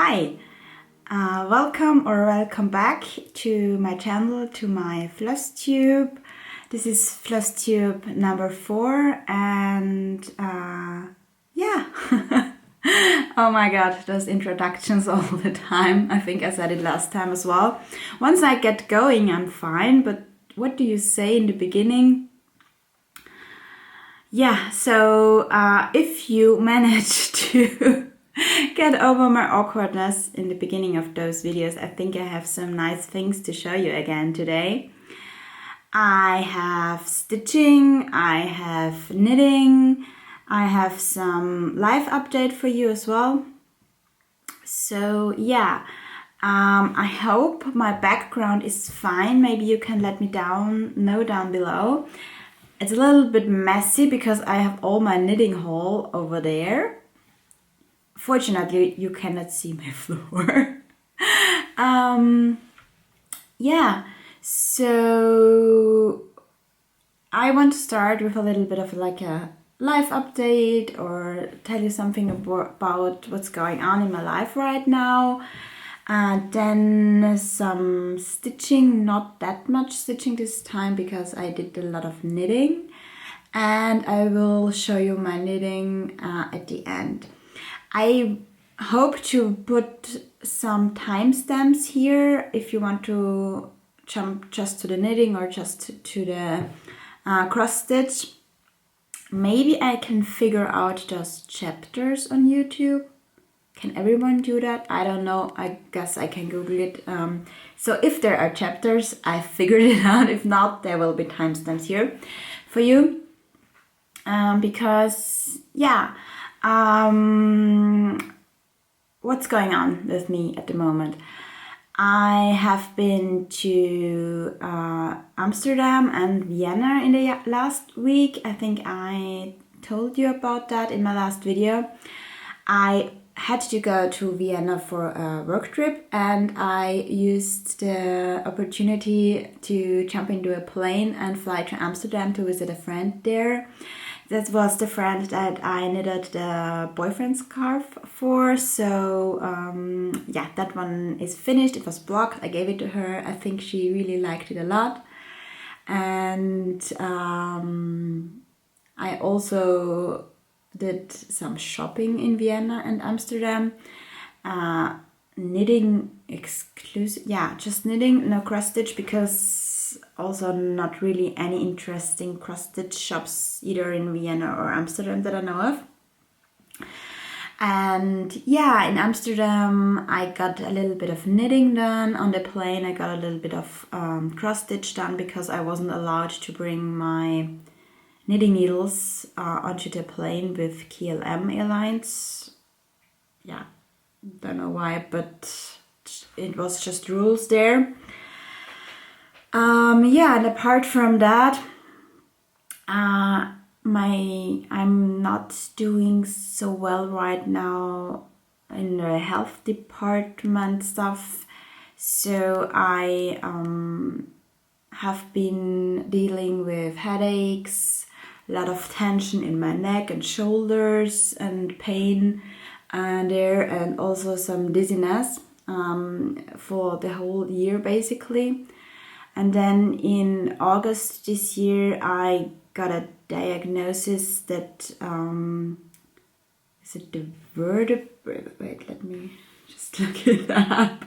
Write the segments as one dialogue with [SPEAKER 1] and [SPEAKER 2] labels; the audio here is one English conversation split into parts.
[SPEAKER 1] Hi, welcome back to my channel, to my Flosstube. This is Flosstube number 4 and yeah. Oh my god, those introductions all the time. I think I said it last time as well. Once I get going, I'm fine, but what do you say in the beginning? Yeah, so if you manage to get over my awkwardness in the beginning of those videos, I think I have some nice things to show you again today. I have stitching, I have knitting, I have some life update for you as well. So yeah, I hope my background is fine. Maybe you can let me know down below. It's a little bit messy because I have all my knitting haul over there. Fortunately, you cannot see my floor. Yeah, so I want to start with a little bit of like a life update or tell you something about what's going on in my life right now. And then some stitching, not that much stitching this time because I did a lot of knitting. And I will show you my knitting at the end. I hope to put some timestamps here if you want to jump just to the knitting or just to the cross stitch. Maybe I can figure out those chapters on YouTube. Can everyone do that? I don't know. I guess I can Google it. So if there are chapters, I figured it out. If not, there will be timestamps here for you. Because, yeah, what's going on with me at the moment? I have been to Amsterdam and Vienna in the last week. I think I told you about that in my last video. I had to go to Vienna for a work trip and I used the opportunity to jump into a plane and fly to Amsterdam to visit a friend there. That was the friend that I knitted the boyfriend scarf for. So yeah, that one is finished. It was blocked. I gave it to her. I think she really liked it a lot. And I also did some shopping in Vienna and Amsterdam. Knitting exclusive, yeah, just knitting, no cross stitch, because also not really any interesting cross stitch shops either in Vienna or Amsterdam that I know of. And yeah, in Amsterdam I got a little bit of knitting done. On the plane I got a little bit of cross stitch done because I wasn't allowed to bring my knitting needles onto the plane with KLM Airlines. Yeah, don't know why, but it was just rules there. Yeah, and apart from that, I'm not doing so well right now in the health department stuff. So I have been dealing with headaches, a lot of tension in my neck and shoulders and pain there, and also some dizziness for the whole year basically. And then in August this year I got a diagnosis that is it the vertebrae? Wait, let me just look it up.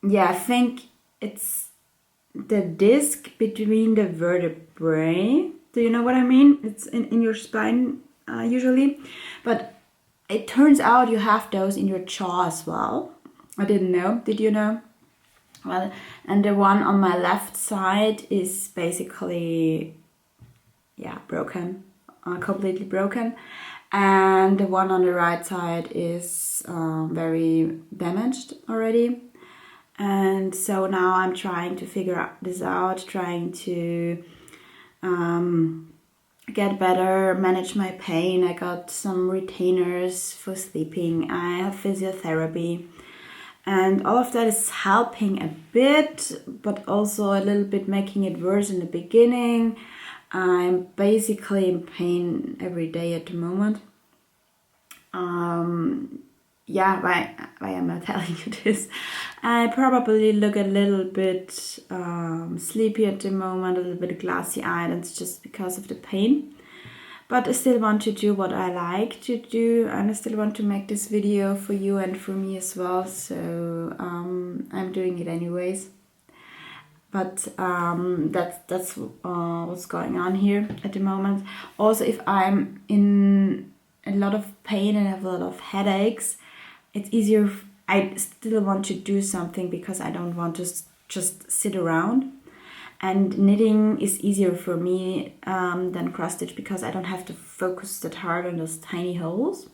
[SPEAKER 1] Yeah, I think it's the disc between the vertebrae. Do you know what I mean? It's in your spine usually. But it turns out you have those in your jaw as well. I didn't know. Did you know? Well, and the one on my left side is basically, yeah, broken. Completely broken. And the one on the right side is very damaged already. And so now I'm trying to figure this out, trying to get better, manage my pain. I got some retainers for sleeping. I have physiotherapy. And all of that is helping a bit, but also a little bit making it worse in the beginning. I'm basically in pain every day at the moment. Yeah, why am I telling you this? I probably look a little bit sleepy at the moment, a little bit glassy-eyed, and it's just because of the pain. But I still want to do what I like to do, and I still want to make this video for you and for me as well, so I'm doing it anyways. But that's what's going on here at the moment. Also, if I'm in a lot of pain and have a lot of headaches, it's easier. I still want to do something because I don't want to just sit around. And knitting is easier for me than cross stitch because I don't have to focus that hard on those tiny holes.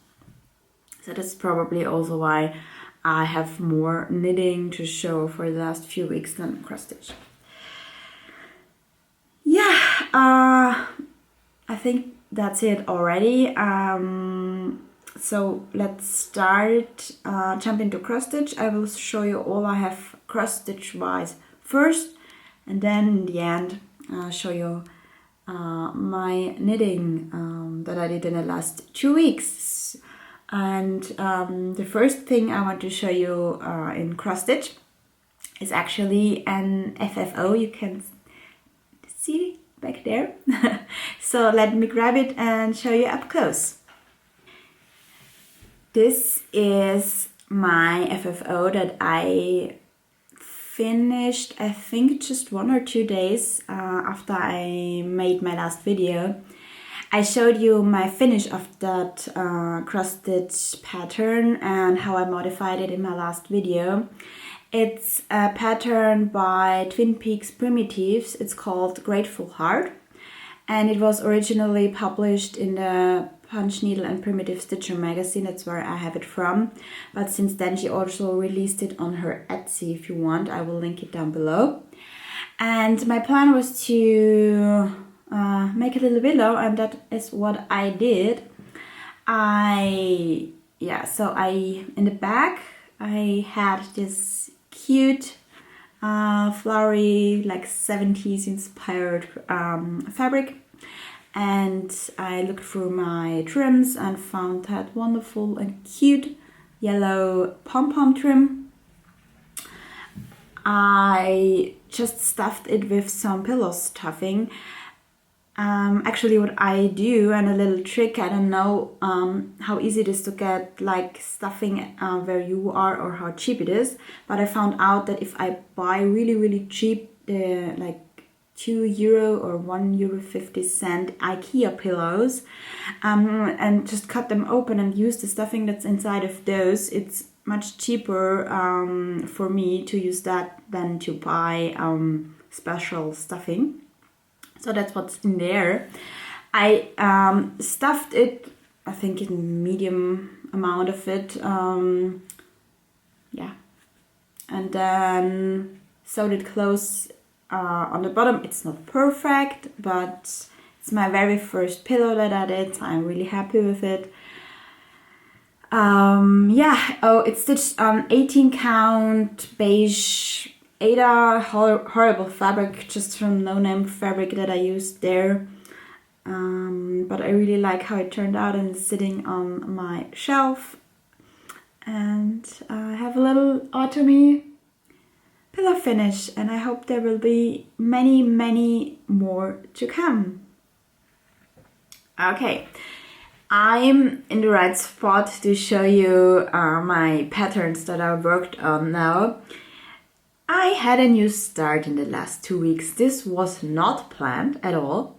[SPEAKER 1] So that's probably also why I have more knitting to show for the last few weeks than cross stitch. Yeah, I think that's it already. So let's start, jump into cross stitch. I will show you all I have cross stitch wise first, and then in the end show you my knitting that I did in the last 2 weeks. And the first thing I want to show you in cross stitch is actually an FFO. You can see back there. So let me grab it and show you up close. This is my FFO that I finished, I think, just 1 or 2 days after I made my last video. I showed you my finish of that cross stitch pattern and how I modified it in my last video. It's a pattern by Twin Peaks Primitives. It's called Grateful Heart, and it was originally published in the Punch Needle and Primitive Stitcher magazine. That's where I have it from, but since then she also released it on her Etsy. If you want, I will link it down below. And my plan was to make a little willow, and that is what I did. So in the back I had this cute flowery, like 70s inspired fabric, and I looked through my trims and found that wonderful and cute yellow pom-pom trim. I just stuffed it with some pillow stuffing. Actually what I do, and a little trick, I don't know how easy it is to get like stuffing where you are or how cheap it is, but I found out that if I buy really cheap, like €2 or €1.50 IKEA pillows, and just cut them open and use the stuffing that's inside of those, it's much cheaper for me to use that than to buy special stuffing. So that's what's in there. I stuffed it, I think, in medium amount of it, yeah, and then sewed it close on the bottom. It's not perfect, but it's my very first pillow that I did, so I'm really happy with it. Yeah, it's stitched on 18 count beige Ada, horrible fabric, just from no-name fabric that I used there. But I really like how it turned out, and it's sitting on my shelf. And I have a little autumny pillow finish, and I hope there will be many more to come. Okay, I'm in the right spot to show you my patterns that I worked on now. I had a new start in the last 2 weeks. This was not planned at all,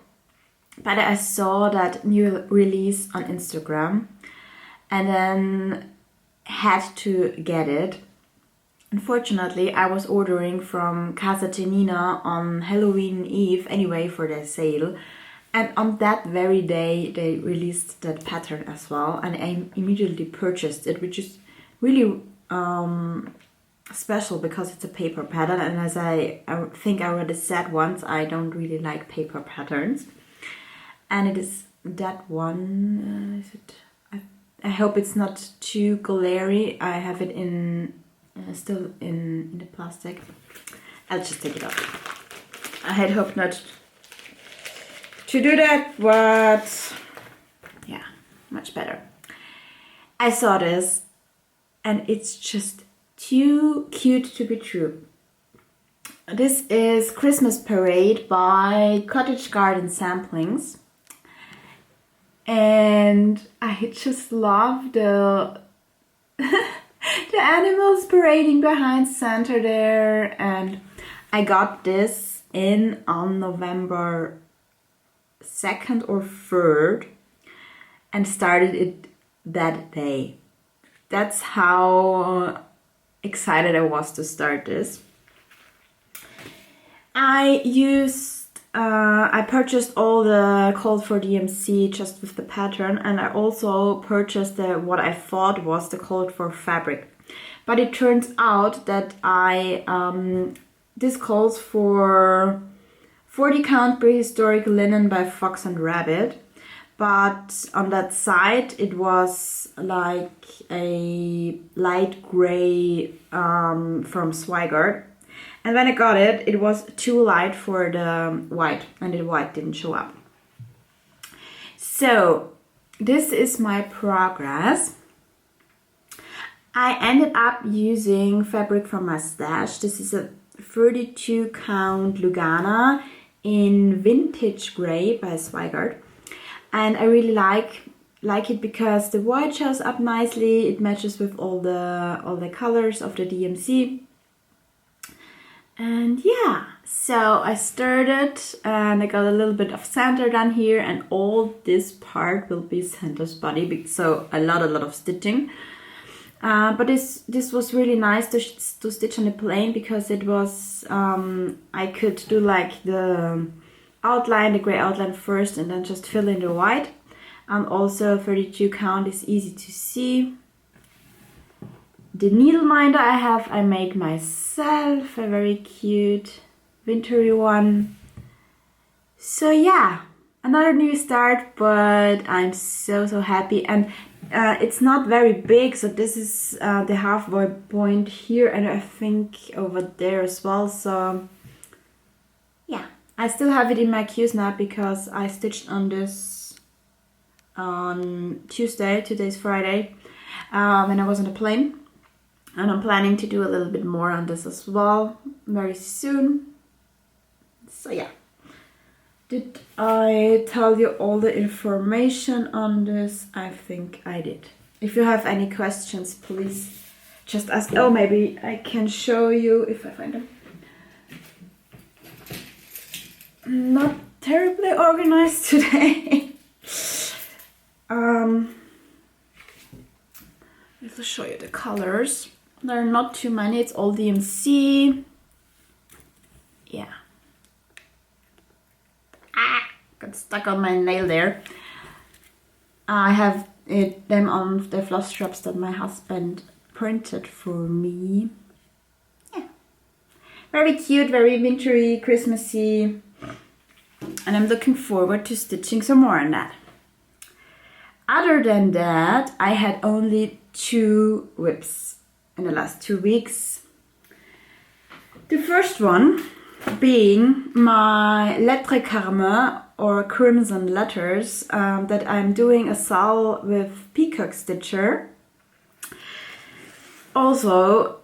[SPEAKER 1] but I saw that new release on Instagram and then had to get it. Unfortunately, I was ordering from Casa Janina on Halloween Eve anyway for their sale, and on that very day they released that pattern as well, and I immediately purchased it, which is really special because it's a paper pattern, and as I think I already said once, I don't really like paper patterns. And it is that one. Is it? I hope it's not too glary. I have it in still in the plastic. I'll just take it off. I had hoped not to do that, but yeah, much better. I saw this and it's just too cute to be true. This is Christmas Parade by Cottage Garden Samplings. And I just love the the animals parading behind Santa there. And I got this in on November 2nd or 3rd and started it that day. That's how excited I was to start this. I purchased all the Cold for DMC just with the pattern, and I also purchased what I thought was the Cold for fabric. But it turns out that this calls for 40 count prehistoric linen by Fox and Rabbit. But on that side it was like a light gray from Swigert. And when I got it, it was too light for the white, and the white didn't show up. So this is my progress. I ended up using fabric from my stash. This is a 32 count Lugana in vintage gray by Swigert. And I really like it because the white shows up nicely. It matches with all the colors of the DMC. And yeah, so I started and I got a little bit of Santa down here, and all this part will be Santa's body, so a lot of stitching. But this was really nice to stitch on the plain, because it was I could do like the outline, the gray outline first, and then just fill in the white. And also 32 count is easy to see. The needle minder I made myself, a very cute wintry one. So yeah, another new start, but I'm so happy. And it's not very big, so this is the halfway point here, and I think over there as well. So yeah, I still have it in my queues now because I stitched on this on Tuesday. Today's Friday, when I was on the plane. And I'm planning to do a little bit more on this as well very soon. So yeah. Did I tell you all the information on this? I think I did. If you have any questions, please just ask. Oh, maybe I can show you if I find them. Not terribly organized today. I'll show you the colors. There are not too many, it's all DMC. Yeah. Got stuck on my nail there. I have them on the floss straps that my husband printed for me. Yeah. Very cute, very wintry, Christmassy. And I'm looking forward to stitching some more on that. Other than that, I had only 2 whips in the last 2 weeks. The first one being my Lettres Carmin, or Crimson Letters, that I'm doing a sale with Peacock Stitcher. Also,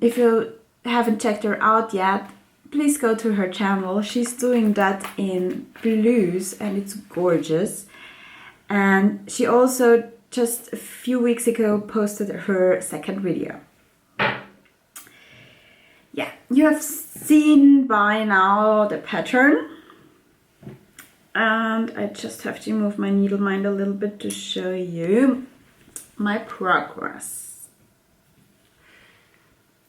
[SPEAKER 1] if you haven't checked her out yet, please go to her channel. She's doing that in blues and it's gorgeous. And she also just a few weeks ago posted her second video. Yeah, you have seen by now the pattern. And I just have to move my needle mind a little bit to show you my progress.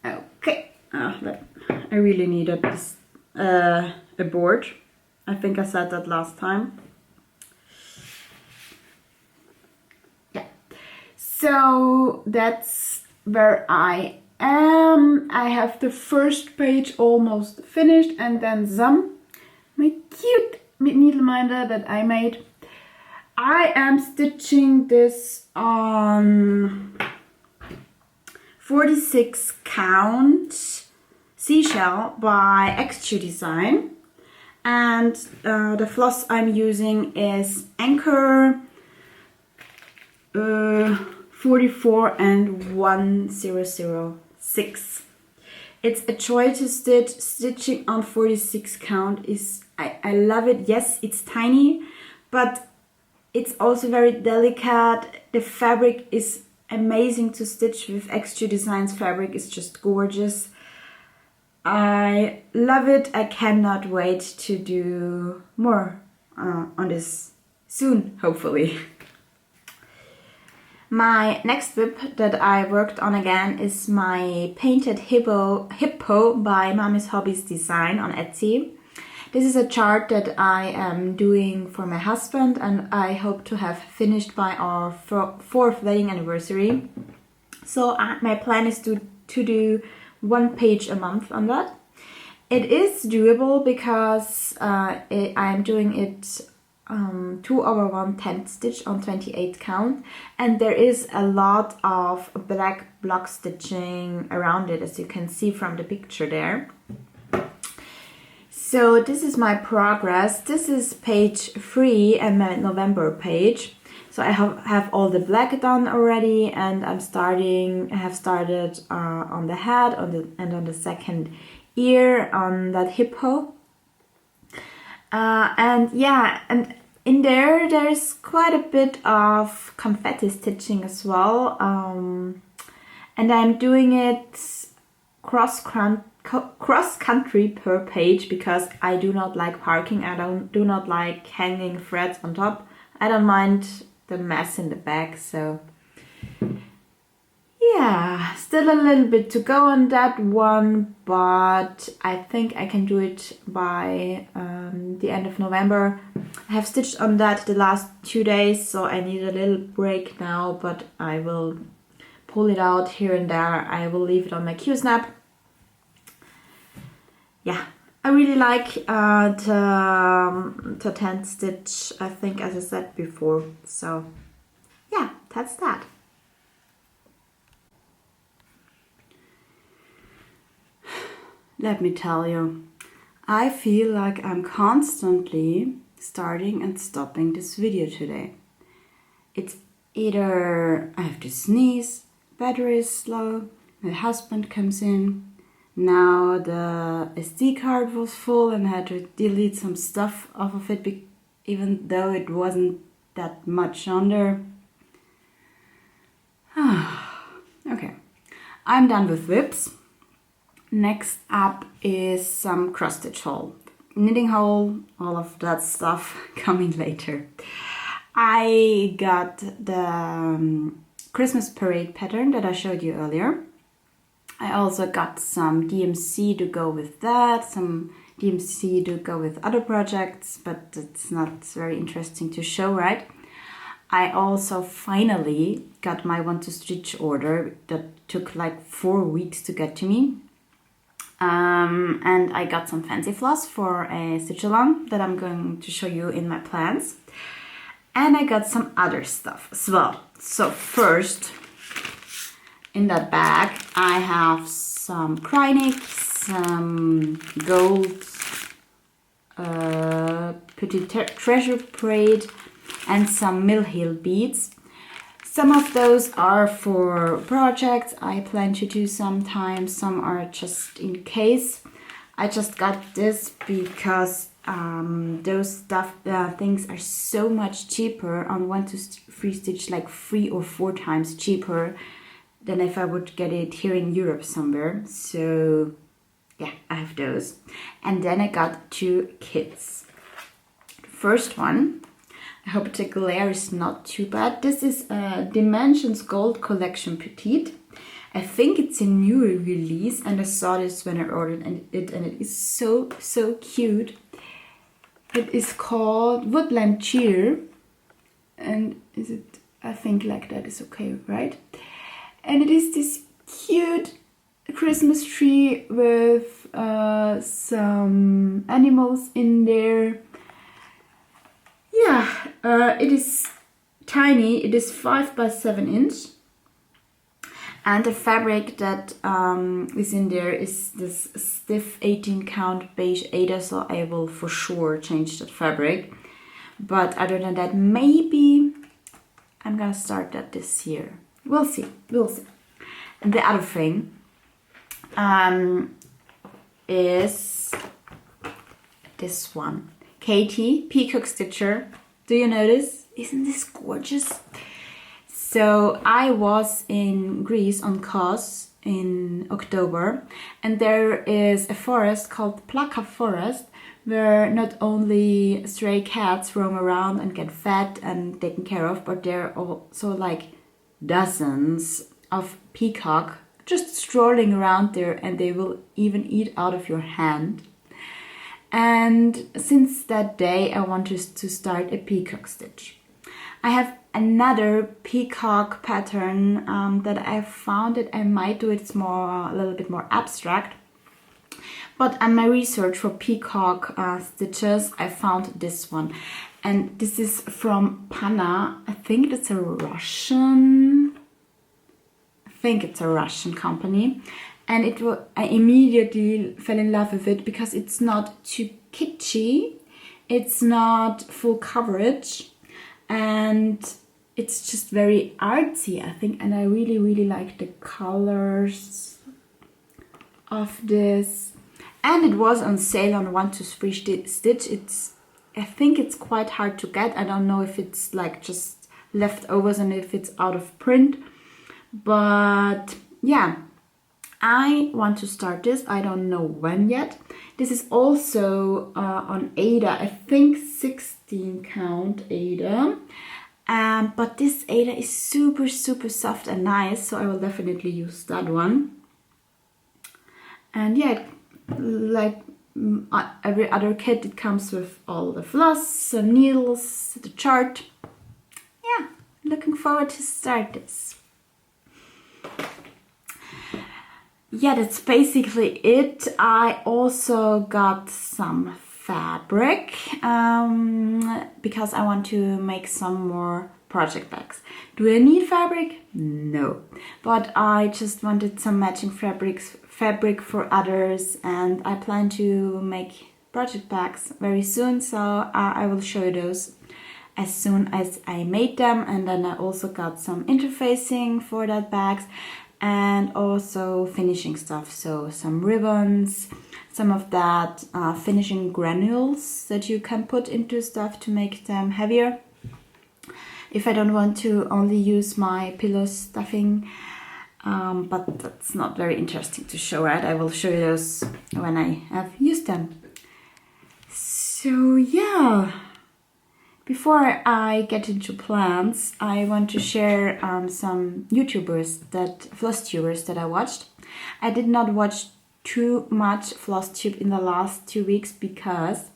[SPEAKER 1] Okay, I really needed this, a board. I think I said that last time. So that's where I am. I have the first page almost finished, and then my cute needle minder that I made. I am stitching this on 46 count seashell by X2 Design, And the floss I'm using is Anchor 44 and 1006. It's a joy to stitch. Stitching on 46 count is, I love it. Yes, it's tiny, but it's also very delicate. The fabric is amazing to stitch with. X2 Designs fabric is just gorgeous. I love it. I cannot wait to do more on this soon, hopefully. My next whip that I worked on again is my painted hippo by Mommy's Hobbies Design on Etsy. This is a chart that I am doing for my husband, and I hope to have finished by our 4th wedding anniversary. So my plan is to do 1 page a month on that. It is doable because I am doing it 2/1 10th stitch on 28 count, and there is a lot of black block stitching around it, as you can see from the picture there. So this is my progress. This is page 3 and my November page. So I have all the black done already, and I have started on the head and on the second ear on that hippo. And yeah, and in there's quite a bit of confetti stitching as well. And I'm doing it cross country per page because I do not like parking. I do not like hanging threads on top. I don't mind the mess in the back, so yeah, still a little bit to go on that one, but I think I can do it by the end of November. I have stitched on that the last 2 days, so I need a little break now, but I will pull it out here and there. I will leave it on my Q-snap. Yeah, I really like the 10th stitch, I think, as I said before. So yeah, that's that. Let me tell you, I feel like I'm constantly starting and stopping this video today. It's either I have to sneeze, battery is slow, my husband comes in, now the SD card was full and I had to delete some stuff off of it, even though it wasn't that much on there. Okay, I'm done with whips. Next up is some cross stitch hole, knitting hole, all of that stuff coming later. I got the Christmas parade pattern that I showed you earlier. I also got some DMC to go with that, some DMC to go with other projects, but it's not very interesting to show, right? I also finally got my Want to Stitch order that took like 4 weeks to get to me. And I got some fancy floss for a stitch along that I'm going to show you in my plans. And I got some other stuff as well. So first, in that bag, I have some Krynic, some gold Petite treasure braid, and some mill heel beads. Some of those are for projects I plan to do sometime, some are just in case. I just got this because those things are so much cheaper on 1 to 3 stitch, like 3 or 4 times cheaper than if I would get it here in Europe somewhere. So yeah, I have those. And then I got 2 kits. The first one, I hope the glare is not too bad. This is a Dimensions Gold Collection Petite. I think it's a new release, and I saw this when I ordered it, and it is so cute. It is called Woodland Cheer, and is it? I think like that is okay, right? And it is this cute Christmas tree with some animals in there. Yeah, it is tiny. It is 5 by 7 inch, And the fabric that is in there is this stiff 18 count beige Ada, so I will for sure change that fabric. But other than that, maybe I'm gonna start that this year. We'll see, we'll see. And the other thing is this one. Katie, Peacock Stitcher. Do you notice? Isn't this gorgeous? So I was in Greece on Kos in October, and there is a forest called Plaka Forest, where not only stray cats roam around and get fed and taken care of, but there are also like dozens of peacock just strolling around there, and they will even eat out of your hand. And since that day I wanted to start a peacock stitch. I have another peacock pattern that I found that I might do. It's a little bit more abstract. But on my research for peacock stitches, I found this one. And this is from Pana. I think it's a Russian company. And I immediately fell in love with it because it's not too kitschy. It's not full coverage. And it's just very artsy, I think, and I really, really like the colors of this. And it was on sale on 1 to 3 stitch. I think it's quite hard to get. I don't know if it's like just leftovers and if it's out of print. But yeah, I want to start this. I don't know when yet. This is also on Ada, I think 16 count Ada. But this Ada is super, super soft and nice, so I will definitely use that one. And yeah, like every other kit, it comes with all the floss, some needles, the chart. Yeah, looking forward to start this. Yeah, that's basically it. I also got some fabric because I want to make some more project bags. Do I need fabric? No. But I just wanted some matching fabric for others, and I plan to make project bags very soon, so I will show you those as soon as I made them. And then I also got some interfacing for that bags, and also finishing stuff, so some ribbons, some of that finishing granules that you can put into stuff to make them heavier. If I don't want to only use my pillow stuffing, but that's not very interesting to show, right? I will show you those when I have used them. So yeah. Before I get into plans, I want to share some Flosstubers that I watched. I did not watch too much Flosstube in the last 2 weeks because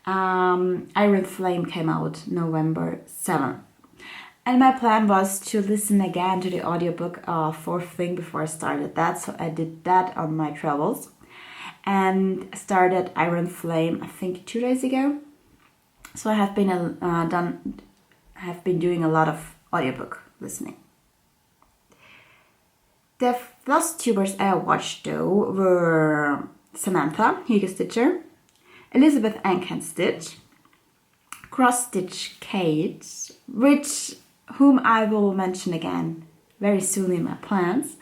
[SPEAKER 1] Iron Flame came out November 7th. And my plan was to listen again to the audiobook fourth thing before I started that. So I did that on my travels and started Iron Flame, I think 2 days ago. So I have been doing a lot of audiobook listening. The Flosstubers I watched though were Samantha, Hygge Stitcher, Elizabeth Ann Stitch, Cross Stitch Kate, whom I will mention again very soon in my plans.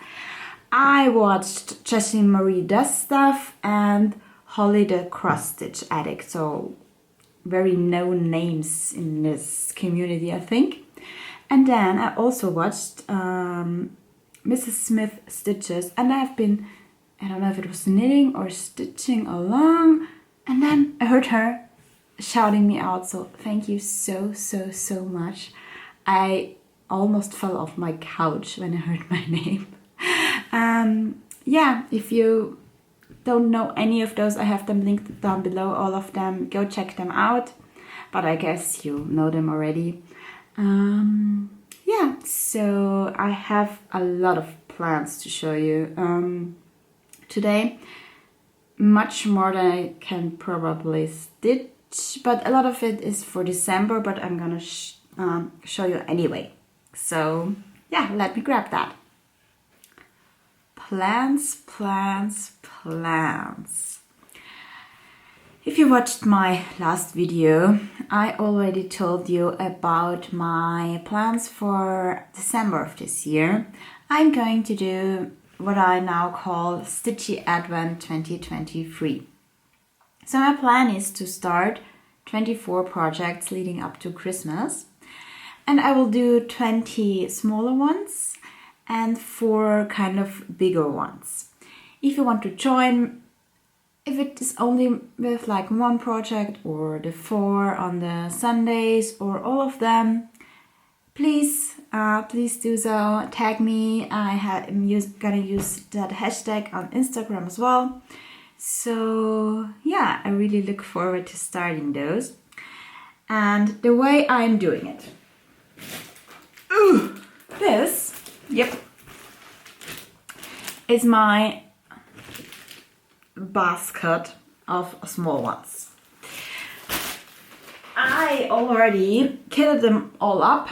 [SPEAKER 1] I watched Jessie Marie Does Stuff and Holly the Cross Stitch Addict. So very known names in this community, I think. And then I also watched Mrs. Smith Stitches, and I don't know if it was knitting or stitching along, and then I heard her shouting me out, so thank you so much. I almost fell off my couch when I heard my name. Yeah, if you don't know any of those, I have them linked down below, all of them. Go check them out, but I guess you know them already. Yeah, so I have a lot of plans to show you today. Much more than I can probably stitch, but a lot of it is for December, but I'm gonna show you anyway. So yeah, let me grab that. plans, plans, plans. If you watched my last video, I already told you about my plans for December of this year. I'm going to do what I now call Stitchy Advent 2023. So my plan is to start 24 projects leading up to Christmas, and I will do 20 smaller ones and 4 kind of bigger ones. If you want to join, if it is only with like one project or the 4 on the Sundays or all of them, please do so. Tag me. I'm gonna use that hashtag on Instagram as well. So yeah, I really look forward to starting those. And the way I'm doing it. Ooh, this, yep, is my basket of small ones. I already kitted them all up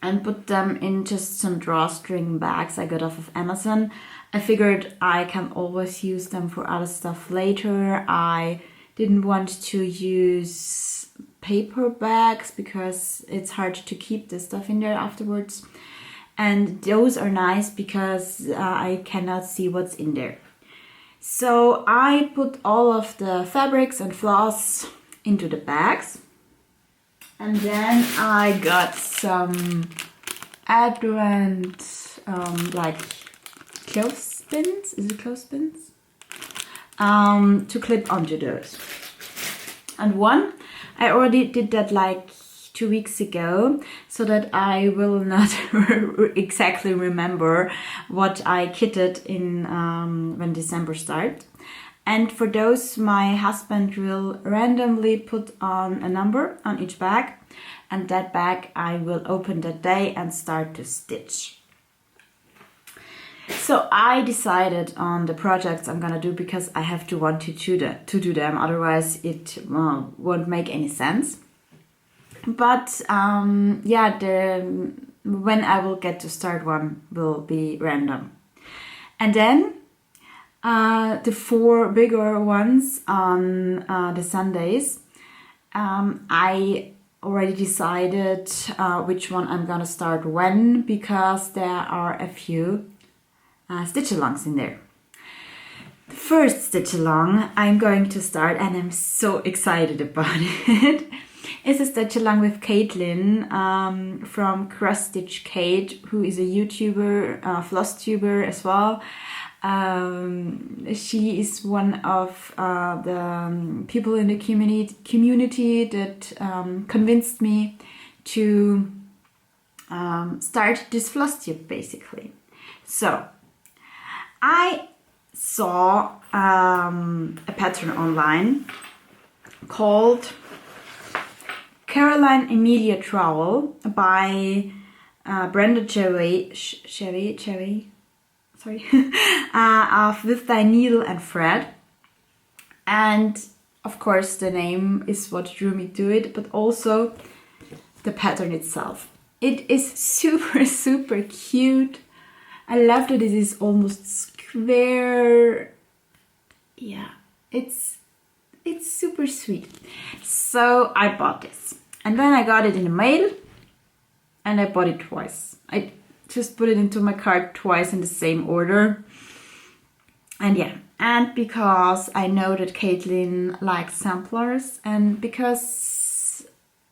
[SPEAKER 1] and put them in just some drawstring bags I got off of Amazon. I figured I can always use them for other stuff later. I didn't want to use paper bags because it's hard to keep the stuff in there afterwards. And those are nice because I cannot see what's in there. So I put all of the fabrics and floss into the bags. And then I got some Advent like clothespins, is it clothespins? To clip onto those. And one, I already did that like 2 weeks ago, so that I will not exactly remember what I kitted in when December starts. And for those, my husband will randomly put on a number on each bag, and that bag I will open that day and start to stitch. So I decided on the projects I'm gonna do because I have to want to do them, otherwise it won't make any sense. But yeah, when I will get to start one will be random. And then the 4 bigger ones on the Sundays, I already decided which one I'm gonna start when, because there are a few stitch-alongs in there. The first stitch-along I'm going to start, and I'm so excited about it, is a stitch-along with Caitlin from Cross Stitch Kate, who is a YouTuber, Flosstuber as well. She is one of the people in the community that convinced me to start this Flosstube basically. So I saw a pattern online called Amelia Trowell by Brenda Cherry, of WithThyNeedleAndThread. And of course the name is what drew me to it, but also the pattern itself. It is super, super cute. I love that it is almost square. Yeah, it's super sweet. So I bought this. And then I got it in the mail and I bought it twice. I just put it into my cart twice in the same order. And yeah, and because I know that Caitlin likes samplers, and because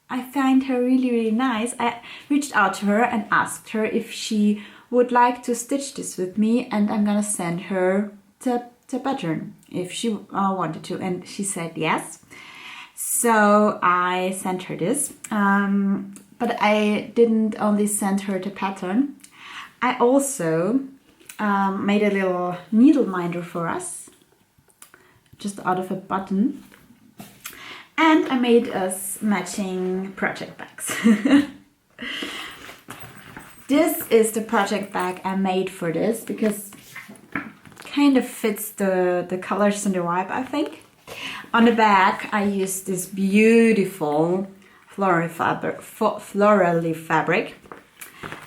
[SPEAKER 1] I find her really, really nice, I reached out to her and asked her if she would like to stitch this with me, and I'm gonna send her the pattern if she wanted to, and she said yes. So I sent her this, but I didn't only send her the pattern. I also made a little needle minder for us, just out of a button, and I made us matching project bags. This is the project bag I made for this because it kind of fits the colors and the vibe, I think. On the back I used this beautiful floral fabric,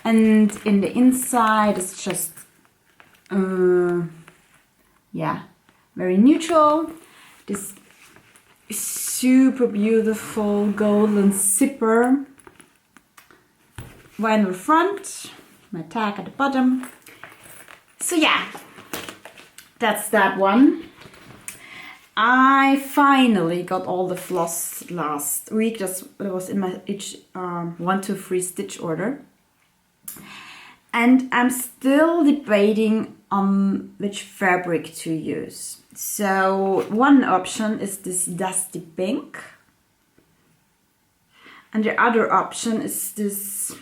[SPEAKER 1] and in the inside it's just yeah, very neutral. This super beautiful golden zipper. Vinyl front, my tag at the bottom. So yeah, that's that one. I finally got all the floss last week. That was in my each 1 to 3 stitch order. And I'm still debating on which fabric to use. So one option is this dusty pink. And the other option is this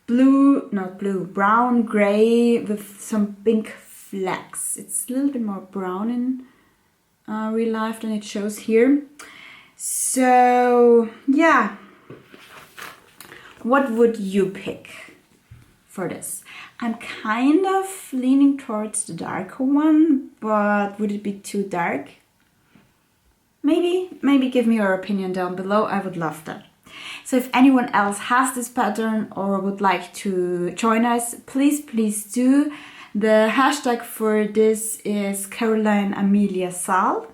[SPEAKER 1] brown gray with some pink flecks. It's a little bit more brown in real life than it shows here. So yeah, what would you pick for this? I'm kind of leaning towards the darker one, but would it be too dark? Maybe give me your opinion down below. I would love that. So if anyone else has this pattern or would like to join us, please do. The hashtag for this is Caroline Amelia Sal.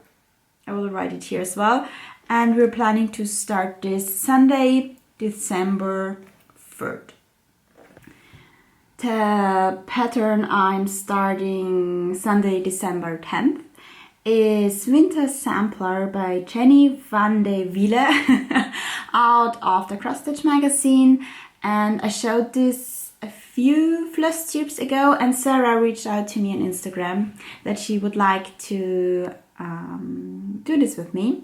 [SPEAKER 1] I will write it here as well. And we're planning to start this Sunday, December 3rd. The pattern I'm starting Sunday, December 10th is Winter Sampler by JennyVanDeWiele out of the Cottage magazine, and I showed this a few Flosstubes ago, and Sarah reached out to me on Instagram that she would like to do this with me.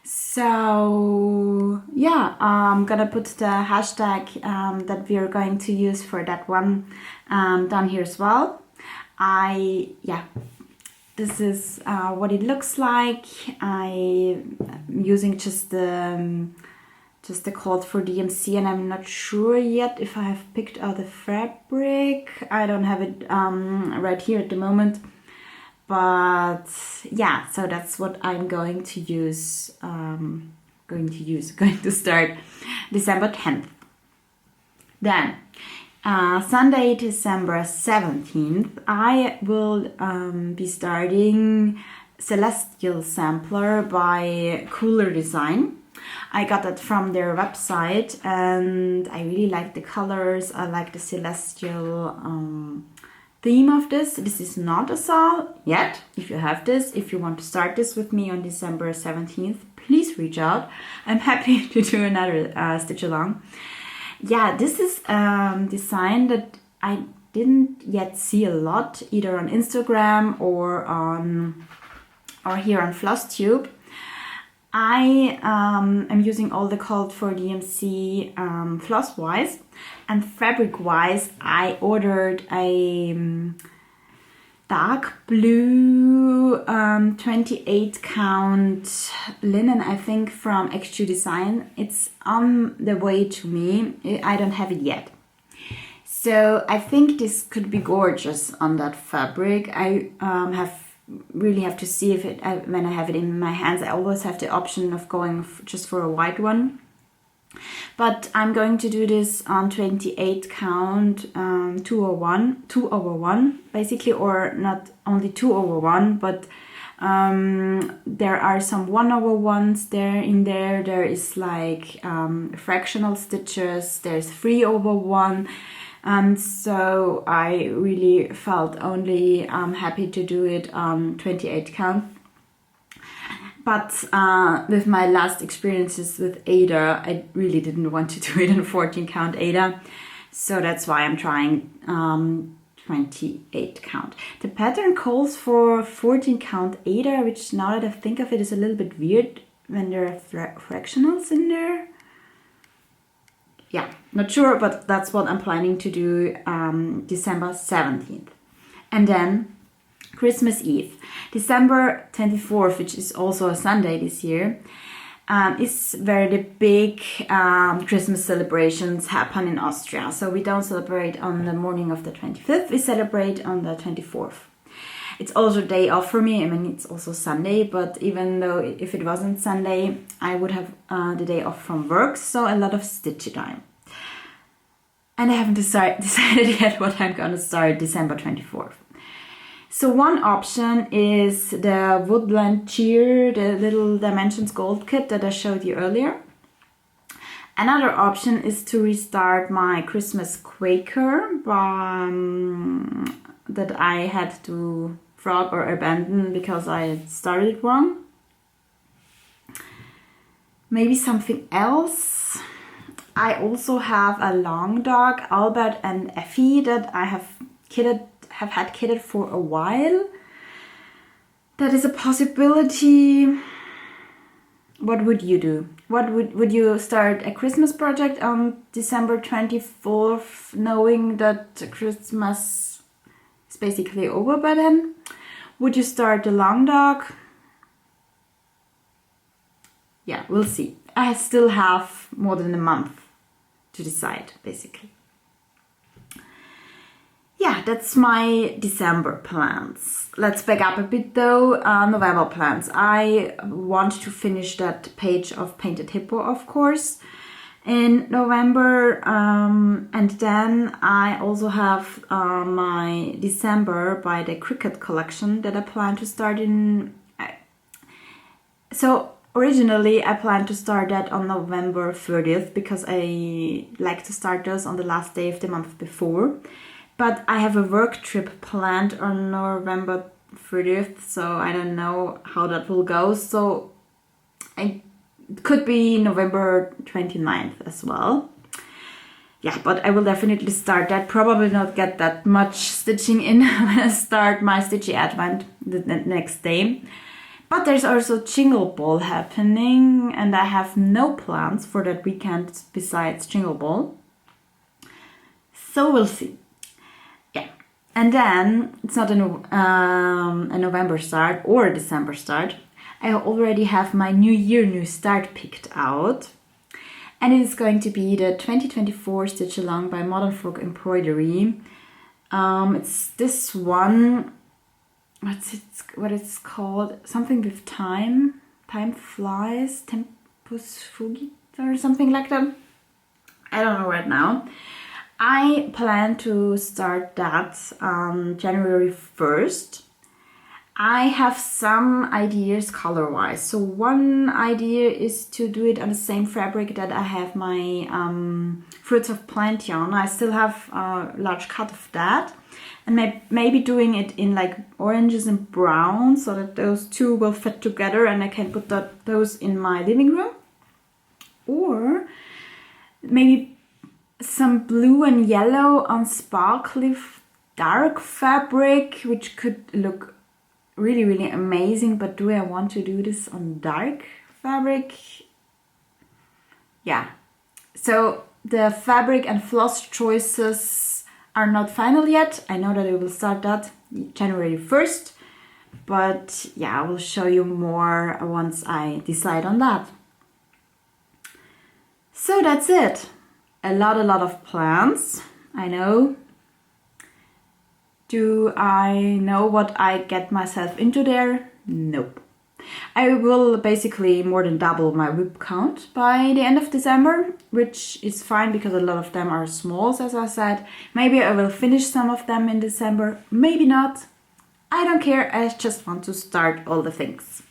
[SPEAKER 1] So yeah, I'm gonna put the hashtag that we are going to use for that one down here as well. This is what it looks like. I'm using just the cloth for DMC, and I'm not sure yet if I have picked out the fabric. I don't have it right here at the moment. But yeah, so that's what I'm going to use. Going to start December 10th. Then Sunday, December 17th, I will be starting Celestial Sampler by Kooler Design. I got that from their website, and I really like the colors. I like the celestial theme of this. This is not a SAL yet. If you have this, if you want to start this with me on December 17th, please reach out. I'm happy to do another stitch along. Yeah, this is design that I didn't yet see a lot, either on Instagram or here on Flosstube. I am using all the code for DMC floss wise, and fabric wise I ordered a dark blue 28 count linen, I think, from XQ Design. It's on the way to me. I don't have it yet. So I think this could be gorgeous on that fabric. I really have to see if it, when I have it in my hands. I always have the option of going just for a white one. But I'm going to do this on 28 count 2/1 basically, or not only 2/1, but there are some 1/1s there. There is like fractional stitches, there's 3/1. So I really felt only happy to do it on 28 count. But with my last experiences with Ada, I really didn't want to do it in 14 count Ada. So that's why I'm trying 28 count. The pattern calls for 14 count Ada, which now that I think of it is a little bit weird when there are fractionals in there. Yeah, not sure, but that's what I'm planning to do December 17th. And then Christmas Eve, December 24th, which is also a Sunday this year, is where the big Christmas celebrations happen in Austria. So we don't celebrate on the morning of the 25th, we celebrate on the 24th. It's also a day off for me. I mean, it's also Sunday, but even though if it wasn't Sunday, I would have the day off from work, so a lot of stitch time. And I haven't decided yet what I'm going to start December 24th. So one option is the Woodland cheer, the little dimensions gold kit that I showed you earlier. Another option is to restart my Christmas Quaker that I had to frog or abandon because I started it wrong. Maybe something else. I also have a long dog, Albert and Effie, that I have had kitted for a while. That is a possibility. What would you do? Would you start a Christmas project on December 24th, knowing that Christmas is basically over by then? Would you start the long dog? Yeah, we'll see. I still have more than a month to decide, basically. Yeah, that's my December plans. Let's back up a bit though. November plans. I want to finish that page of Painted Hippo, of course, in November. And then I also have my December by the Cricut collection that I plan to start in. So originally I planned to start that on November 30th because I like to start those on the last day of the month before. But I have a work trip planned on November 30th, so I don't know how that will go. So it could be November 29th as well. Yeah, but I will definitely start that. Probably not get that much stitching in when I start my Stitchy Advent the next day. But there's also Jingle Ball happening, and I have no plans for that weekend besides Jingle Ball. So we'll see. And then, it's not a November start or a December start. I already have my New Year, New Start picked out. And it is going to be the 2024 Stitch Along by Modern Folk Embroidery. It's this one, what it's called? Something with time. Time flies, Tempus Fugit or something like that. I don't know right now. I plan to start that on January 1st. I have some ideas color-wise. So one idea is to do it on the same fabric that I have my Fruits of Plenty on. I still have a large cut of that. And maybe doing it in like oranges and browns so that those two will fit together and I can put those in my living room. Or maybe some blue and yellow on sparkly dark fabric, which could look really, really amazing. But do I want to do this on dark fabric? Yeah. So the fabric and floss choices are not final yet. I know that I will start that January 1st. But yeah, I will show you more once I decide on that. So that's it. A lot of plans, I know. Do I know what I get myself into there? Nope. I will basically more than double my whip count by the end of December, which is fine because a lot of them are smalls, as I said. Maybe I will finish some of them in December, maybe not. I don't care, I just want to start all the things.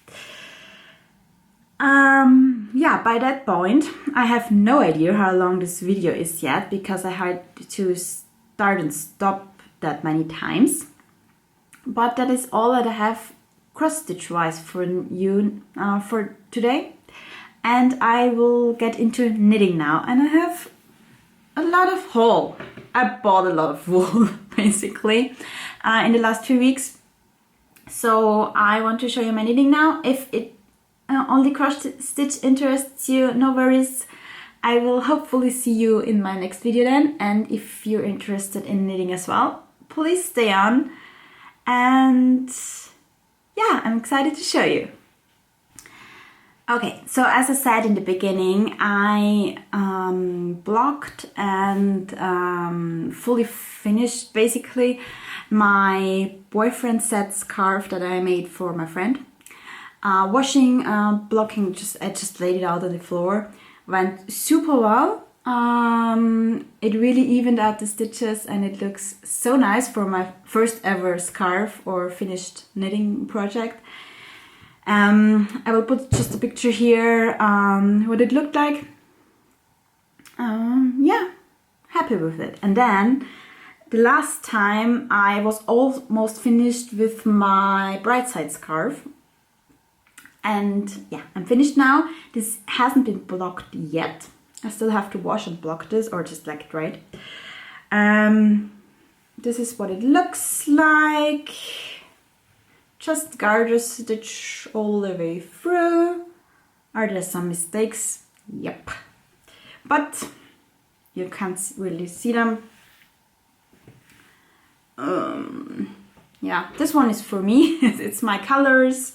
[SPEAKER 1] Yeah, by that point, I have no idea how long this video is yet because I had to start and stop that many times. But that is all that I have cross-stitch wise for you for today. And I will get into knitting now. And I have a lot of haul. I bought a lot of wool, basically, in the last 2 weeks. So I want to show you my knitting now. If it only cross-stitch interests you, no worries. I will hopefully see you in my next video then. And if you're interested in knitting as well, please stay on. And yeah, I'm excited to show you. Okay, so as I said in the beginning, I blocked and fully finished basically my boyfriend set scarf that I made for my friend. Washing, blocking, I just laid it out on the floor. Went super well. It really evened out the stitches and it looks so nice for my first ever scarf or finished knitting project. I will put just a picture here, what it looked like. Yeah, happy with it. And then the last time I was almost finished with my bright side scarf. And yeah, I'm finished now. This hasn't been blocked yet. I still have to wash and block this or just like it right. This is what it looks like. Just garter stitch all the way through. Are there some mistakes? Yep. But you can't really see them. Yeah, this one is for me. It's my colors.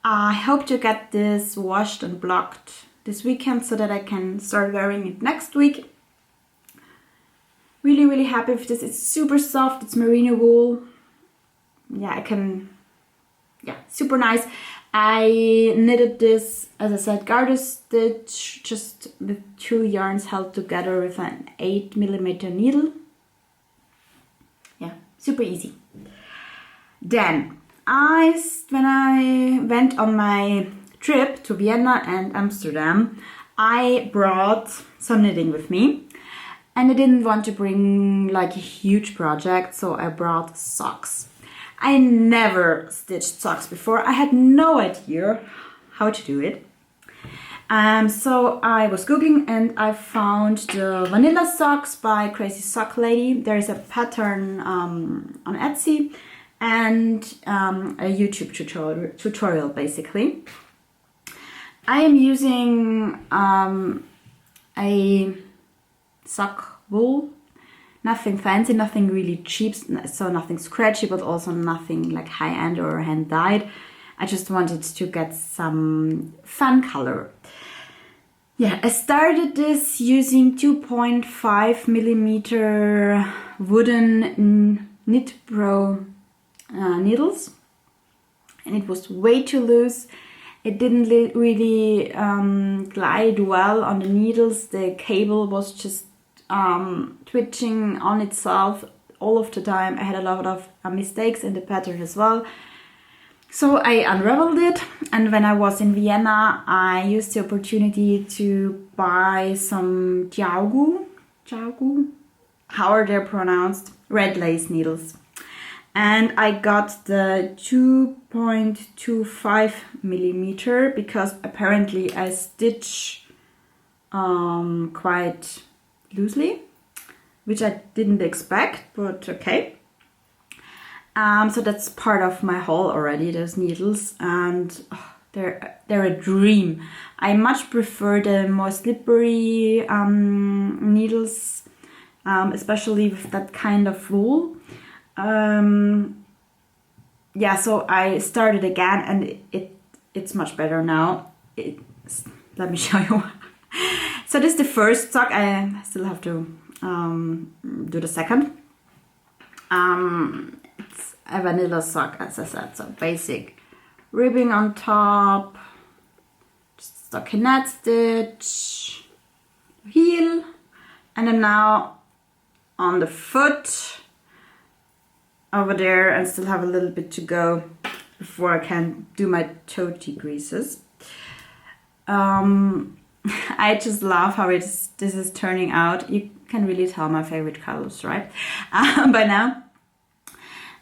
[SPEAKER 1] I hope to get this washed and blocked this weekend so that I can start wearing it next week. Really, really happy with this. It's super soft. It's merino wool. Yeah, super nice. I knitted this, as I said, garter stitch, just with 2 yarns held together with an 8mm needle. Yeah, super easy. Then, when I went on my trip to Vienna and Amsterdam, I brought some knitting with me. And I didn't want to bring like a huge project, so I brought socks. I never stitched socks before. I had no idea how to do it. So I was googling and I found the vanilla socks by Crazy Sock Lady. There is a pattern on Etsy and a YouTube tutorial basically. I am using a sock wool. Nothing fancy, nothing really cheap, so nothing scratchy, but also nothing like high-end or hand-dyed. I just wanted to get some fun color. Yeah, I started this using 2.5mm wooden Knit Pro needles. And it was way too loose. It didn't really glide well on the needles. The cable was just twitching on itself all of the time. I had a lot of mistakes in the pattern as well. So I unraveled it, and when I was in Vienna I used the opportunity to buy some jiaogu, how are they pronounced, red lace needles. And I got the 2.25mm because apparently I stitch quite loosely, which I didn't expect, but okay. So that's part of my haul already, those needles, and they're a dream. I much prefer the more slippery needles, especially with that kind of wool. Yeah, so I started again and it's much better now. Let me show you. So this is the first sock. I still have to do the second. It's a vanilla sock, as I said, so basic ribbing on top, just stockinette stitch, heel, and then now on the foot over there, and still have a little bit to go before I can do my toe decreases. I just love how this is turning out. You can really tell my favorite colors, right? By now.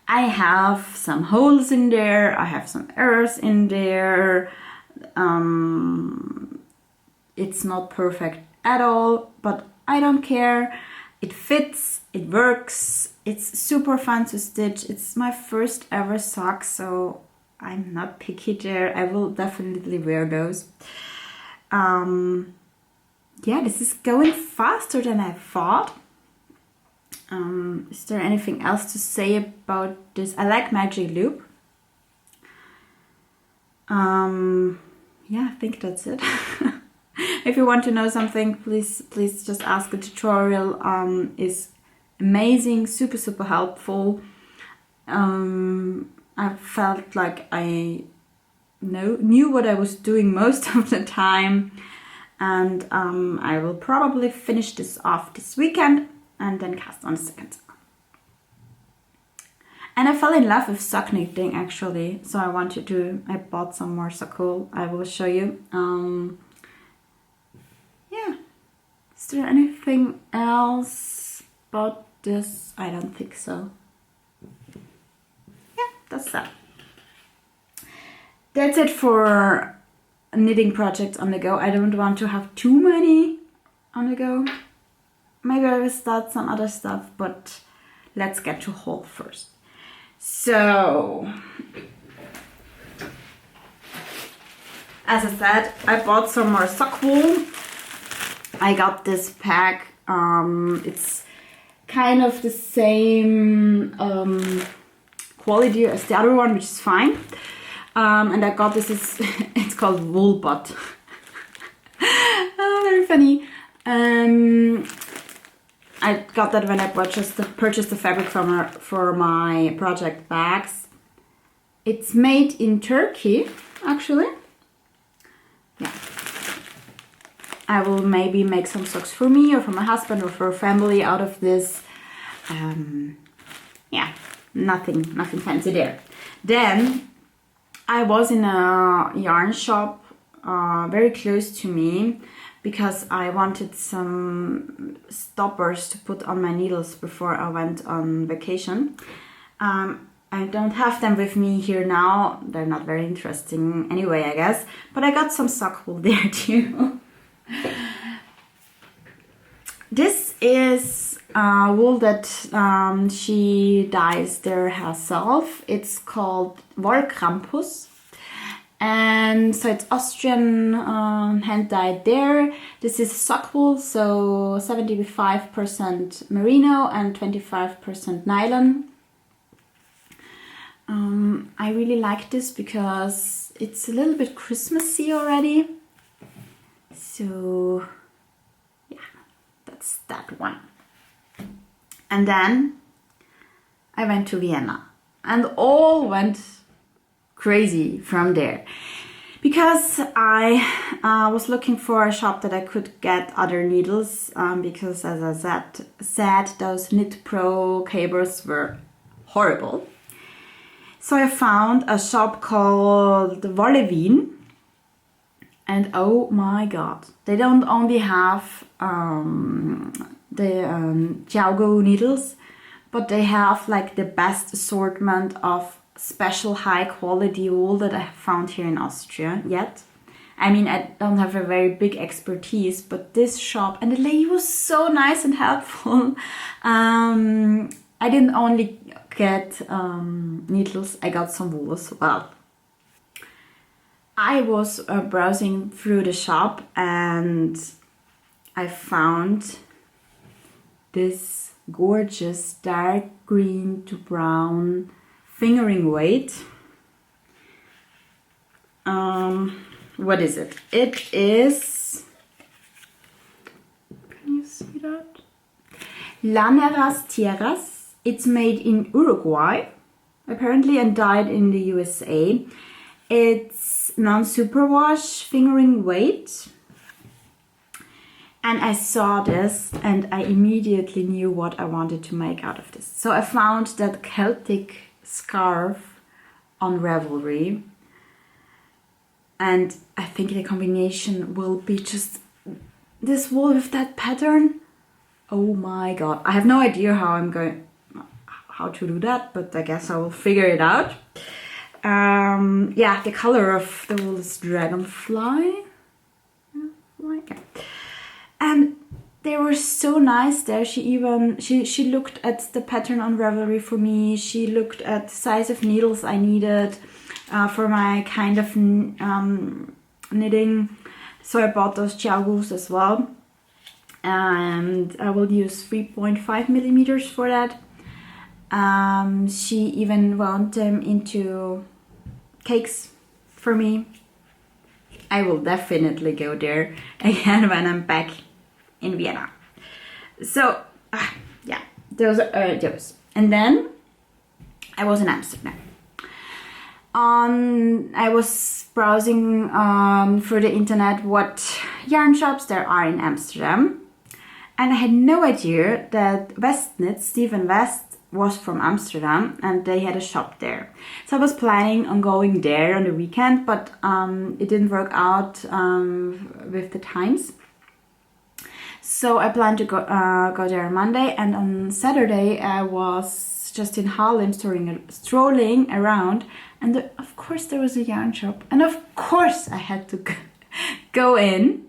[SPEAKER 1] I have some holes in there, I have some errors in there. It's not perfect at all, but I don't care. It fits, it works, it's super fun to stitch. It's my first ever sock, so I'm not picky there. I will definitely wear those. Yeah, this is going faster than I thought. Is there anything else to say about this? I like Magic Loop. Yeah, I think that's it. If you want to know something, please just ask. The tutorial is amazing, super helpful. I felt like I knew what I was doing most of the time. and I will probably finish this off this weekend and then cast on the second sock. And I fell in love with sock knitting actually, so I bought some more sock wool. I will show you. Yeah, is there anything else about this? I don't think so. Yeah, that's that. That's it for knitting projects on the go. I don't want to have too many on the go. Maybe I will start some other stuff, but let's get to haul first. So, as I said, I bought some more sock wool. I got this pack. It's kind of the same quality as the other one, which is fine. And I got this, it's called Woolbot. Oh, very funny. I got that when I purchased the fabric for my project bags. It's made in Turkey, actually. Yeah. I will maybe make some socks for me or for my husband or for family out of this. Yeah, nothing fancy there. Then I was in a yarn shop very close to me because I wanted some stoppers to put on my needles before I went on vacation. I don't have them with me here now. They're not very interesting anyway, I guess. But I got some sock wool there too. This is wool that she dyes there herself. It's called Wollkrampus. And so it's Austrian hand dyed there. This is sock wool, so 75% merino and 25% nylon. I really like this because it's a little bit Christmassy already. So yeah, that's that one. And then I went to Vienna and all went crazy from there because I was looking for a shop that I could get other needles because, as I said, those Knit Pro cables were horrible. So I found a shop called Wollewien, and oh my god, they don't only have the Jiaogu needles, but they have like the best assortment of special high quality wool that I have found here in Austria yet. I mean, I don't have a very big expertise, but this shop, and the lady was so nice and helpful. I didn't only get needles, I got some wool as well. I was browsing through the shop and I found this gorgeous dark green to brown fingering weight. What is it? It is, can you see that? Laneras Tierras. It's made in Uruguay, apparently, and dyed in the USA. It's non-superwash fingering weight. And I saw this and I immediately knew what I wanted to make out of this. So I found that Celtic scarf on Ravelry. And I think the combination will be just this wool with that pattern. Oh my god. I have no idea how to do that, but I guess I will figure it out. Yeah, the color of the wool is dragonfly. Yeah. And they were so nice there. She looked at the pattern on Ravelry for me. She looked at the size of needles I needed for my kind of knitting. So I bought those Jiaogus as well. And I will use 3.5 millimeters for that. She even wound them into cakes for me. I will definitely go there again when I'm back in Vienna. So, yeah, those are those. And then I was in Amsterdam. I was browsing through the internet what yarn shops there are in Amsterdam. And I had no idea that Westknit, Stephen West, was from Amsterdam and they had a shop there. So I was planning on going there on the weekend, but it didn't work out with the times. So I planned to go there on Monday, and on Saturday I was just in Harlem strolling around, and of course there was a yarn shop, and of course I had to go in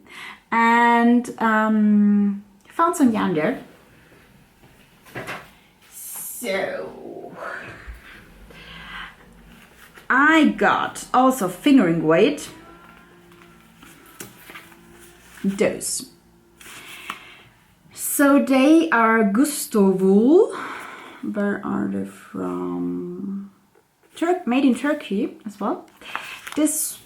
[SPEAKER 1] and found some yarn there. So I got also fingering weight, those. So they are Gusto wool. Where are they from? Made in Turkey as well. This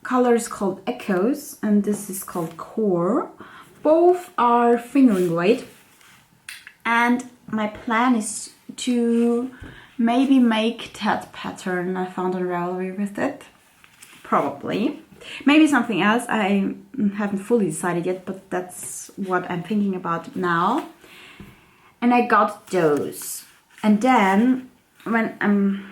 [SPEAKER 1] color is called Echoes and this is called Core. Both are fingering weight. And my plan is to maybe make that pattern I found on Ravelry with it. Probably. Maybe something else, I haven't fully decided yet, but that's what I'm thinking about now. And I got those. And then, when I'm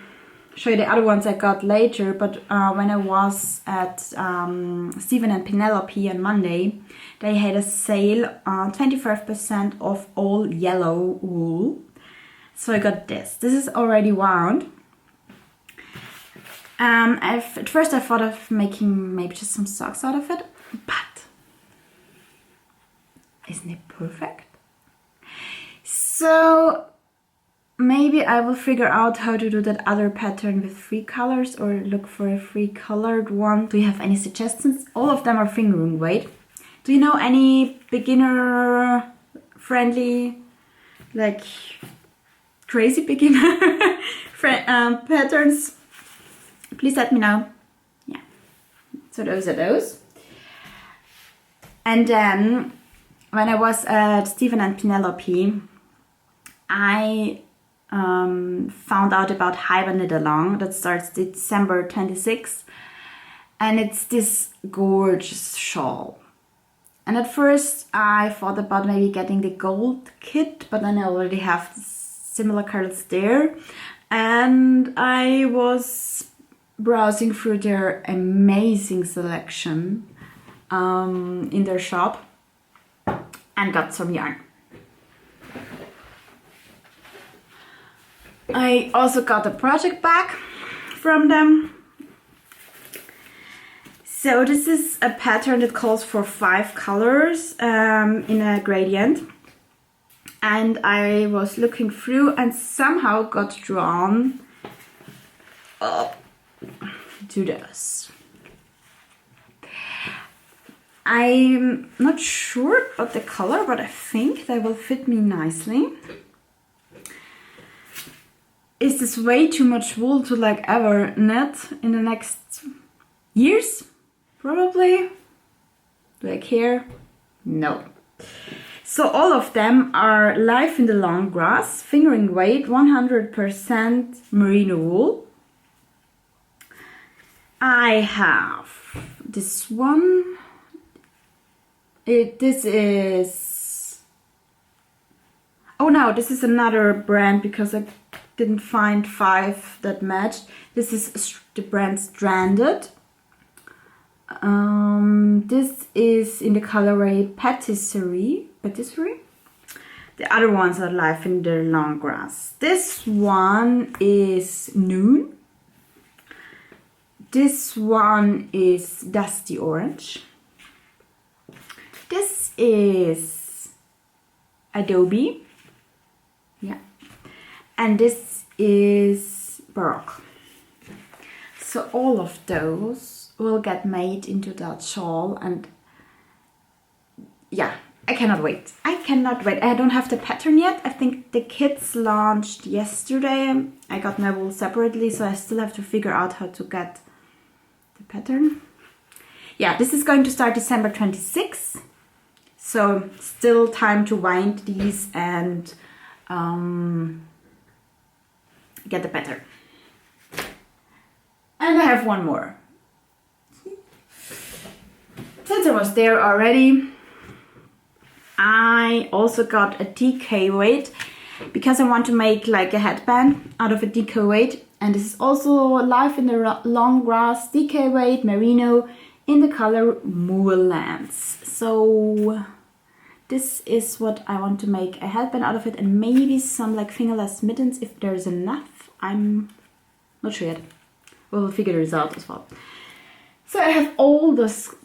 [SPEAKER 1] show you the other ones I got later, but when I was at Stephen and Penelope on Monday, they had a sale on 25% off all yellow wool. So I got this. This is already wound. At first I thought of making maybe just some socks out of it, but isn't it perfect? So maybe I will figure out how to do that other pattern with 3 colors or look for a 3 colored one. Do you have any suggestions? All of them are fingering weight. Do you know any beginner friendly, like crazy beginner patterns? Please let me know. Yeah, so those are those. And then when I was at Stephen and Penelope, I found out about Hyper Knit Along that starts December 26th, and it's this gorgeous shawl. And at first I thought about maybe getting the gold kit, but then I already have similar colors there, and I was browsing through their amazing selection in their shop and got some yarn. I also got a project bag from them. So this is a pattern that calls for 5 colors in a gradient. And I was looking through and somehow got drawn up to this. I'm not sure about the color, but I think they will fit me nicely. Is this way too much wool to like ever knit in the next years? Probably. Do I care? No. So all of them are Life in the Long Grass, fingering weight, 100% merino wool. I have this one. This is... Oh no, this is another brand because I didn't find 5 that matched. This is the brand Stranded. This is in the colorway Patisserie. The other ones are Life in the Long Grass. This one is Noon. This one is Dusty Orange. This is Adobe. Yeah. And this is Baroque. So all of those will get made into that shawl, and yeah, I cannot wait. I cannot wait. I don't have the pattern yet. I think the kits launched yesterday. I got my wool separately, so I still have to figure out how to get the pattern. Yeah, this is going to start December 26th. So still time to wind these and get the pattern. And I have one more. since I was there already, I also got a DK weight because I want to make like a headband out of a DK weight. And this is also Life in the Long Grass DK weight merino in the color Woodland. So this is what I want to make a headband out of it, and maybe some like fingerless mittens if there's enough. I'm not sure yet. We'll figure this out as well. So I have all this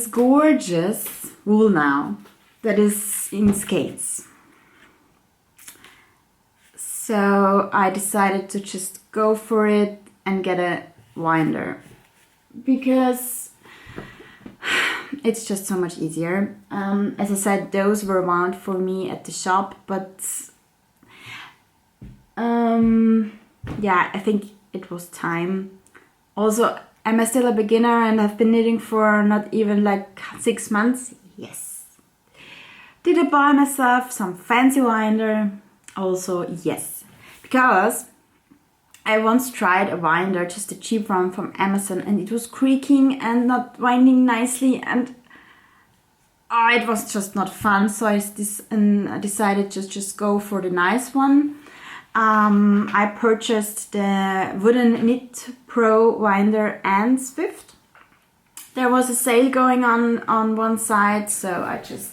[SPEAKER 1] gorgeous wool now that is in skates. So I decided to just go for it and get a winder because it's just so much easier. As I said, those were wound for me at the shop, but yeah, I think it was time. Also, am I still a beginner and I've been knitting for not even like 6 months? Yes. Did I buy myself some fancy winder? Also, yes. Because I once tried a winder, just a cheap one from Amazon, and it was creaking and not winding nicely, and it was just not fun. So I decided to just go for the nice one. I purchased the Wooden Knit Pro winder and Swift. There was a sale going on one side, so I just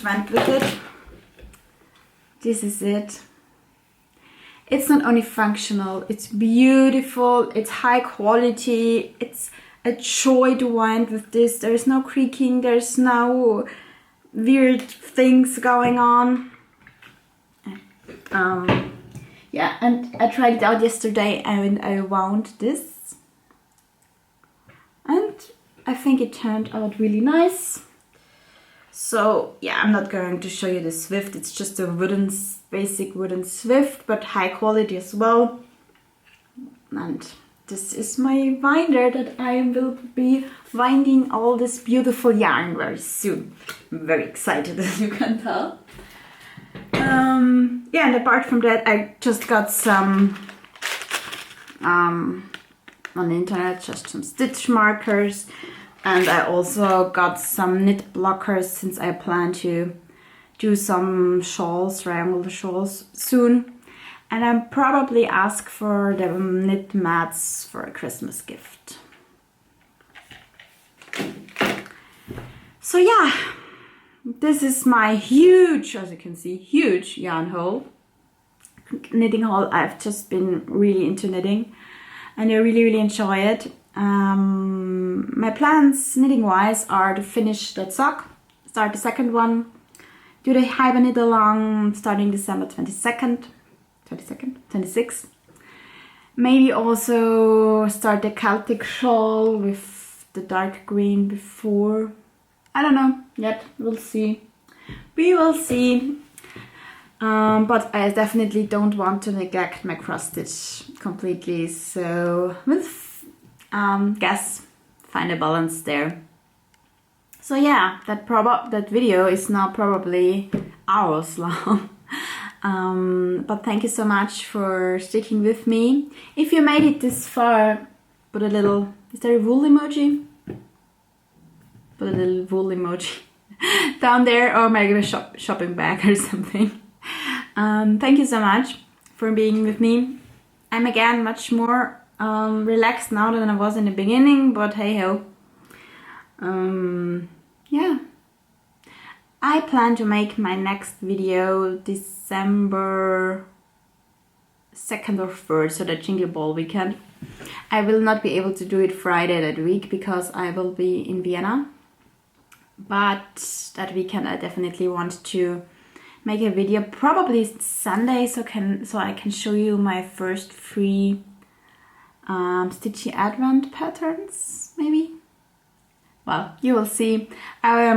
[SPEAKER 1] went with it. This is it. It's not only functional, it's beautiful, it's high quality, it's a joy to wind with this. There is no creaking, there's no weird things going on. Yeah, and I tried it out yesterday and I wound this. And I think it turned out really nice. So yeah, I'm not going to show you the Swift, it's just a basic wooden Swift, but high quality as well. And this is my winder that I will be winding all this beautiful yarn very soon. I'm very excited, as you can tell. Yeah, and apart from that, I just got some on the internet, just some stitch markers. And I also got some knit blockers since I plan to do some shawls, triangle shawls soon. And I'll probably ask for the knit mats for a Christmas gift. So yeah, this is my huge, as you can see, huge yarn haul. Knitting haul. I've just been really into knitting and I really enjoy it. My plans knitting wise are to finish that sock, start the second one, do the Hyper Knit Along starting December 26th. Maybe also start the Celtic shawl with the dark green before. I don't know yet, we'll see. We will see. But I definitely don't want to neglect my cross stitch completely, so with guess find a balance there. So yeah, that video is now probably hours long. But thank you so much for sticking with me. If you made it this far, put a little, is there a wool emoji? Put a little wool emoji down there, or maybe a shopping bag or something. Thank you so much for being with me. I'm again much more relaxed now than I was in the beginning, but hey ho. Yeah, I plan to make my next video December 2nd or 3rd, so the Jingle Ball weekend. I will not be able to do it Friday that week because I will be in Vienna, but that weekend I definitely want to make a video, probably Sunday, so I can show you my first 3 stitchy advent patterns, maybe. Well, you will see. I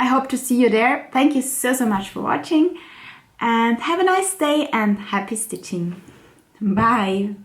[SPEAKER 1] hope to see you there. Thank you so much for watching, and have a nice day and happy stitching. Bye.